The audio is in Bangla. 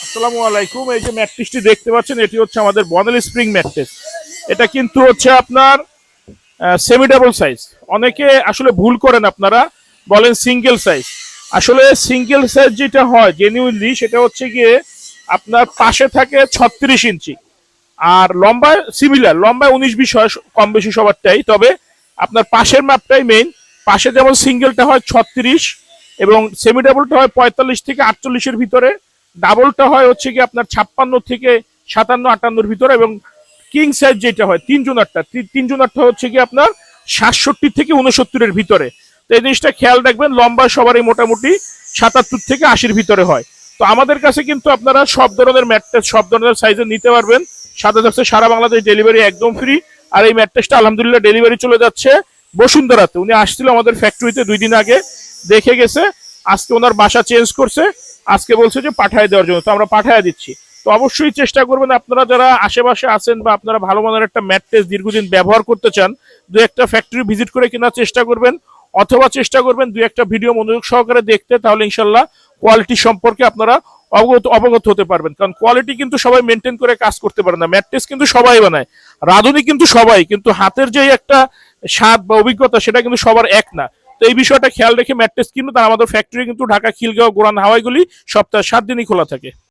আসসালামু আলাইকুম। এই যে ম্যাট্রেসটি দেখতে পাচ্ছেন, এটি হচ্ছে আমাদের বনেল স্প্রিং ম্যাট্রেস। এটা কিন্তু হচ্ছে আপনার সেমি ডাবল সাইজ। অনেকে আসলে ভুল করেন, আপনারা বলেন সিঙ্গেল সাইজ। আসলে সিঙ্গেল সাইজ যেটা হয় জেনুইনলি, সেটা হচ্ছে গিয়ে আপনার পাশে থাকে 36 ইঞ্চি, আর লম্বায় সিমিলার, লম্বায় 19-20 হয় কম বেশি সবারটাই, তবে আপনার পাশের মাপটাই মেইন। পাশে যেমন সিঙ্গেলটা হয় 36 এবং সেমি ডাবলটা হয় 45 থেকে 48-এর ভিতরে, ডাবলটা হয় হচ্ছে কি আপনার 56 থেকে 57-58-এর ভিতরে, এবং কিং সাইজ যেটা হয় তিনজনারটা হচ্ছে কি আপনার 67 থেকে 69-এর ভিতরে। তো এই জিনিসটা খেয়াল রাখবেন, লম্বা সবারই মোটামুটি 77 থেকে 80-এর ভিতরে হয়। তো আমাদের কাছে কিন্তু আপনারা সব ধরনের ম্যাট্রেস সব ধরনের সাইজের নিতে পারবেন। সাথে থাকছে সারা বাংলাদেশ ডেলিভারি একদম ফ্রি। আর এই ম্যাট্রেসটা আলহামদুলিল্লাহ ডেলিভারি চলে যাচ্ছে বসুন্ধরাতে। উনি আসছিল আমাদের ফ্যাক্টরিতে 2 দিন আগে, দেখে গেছে। আজকে ওনার বাসা চেঞ্জ করছে, আজকে বলছে যে পাঠায় দেওয়ার জন্য, তো আমরা পাঠায় দিচ্ছি। তো অবশ্যই চেষ্টা করবেন, আপনারা যারা আশেপাশে আছেন বা আপনারা ভালো মানের একটা ম্যাট্রেস দীর্ঘদিন ব্যবহার করতে চান, 2-একটা ফ্যাক্টরি ভিজিট করে কেনার চেষ্টা করবেন, অথবা চেষ্টা করবেন 2-একটা ভিডিও মনোযোগ সহকারে দেখতে। তাহলে ইনশাল্লাহ কোয়ালিটি সম্পর্কে আপনারা অবগত হতে পারবেন। কারণ কোয়ালিটি কিন্তু সবাই মেনটেন করে কাজ করতে পারে না। ম্যাট্রেস কিন্তু সবাই বানায়, রাঁধুনি কিন্তু সবাই, কিন্তু হাতের যে একটা স্বাদ বা অভিজ্ঞতা সেটা কিন্তু সবার এক না। তো এই বিষয়টা খেয়াল রেখে ম্যাট্রেস কিনুন। আর আমাদের ফ্যাক্টরি কিন্তু ঢাকা, খিলগাঁও, গোরান, হাওয়াইগুলি সপ্তাহে 7 দিনই খোলা থাকে।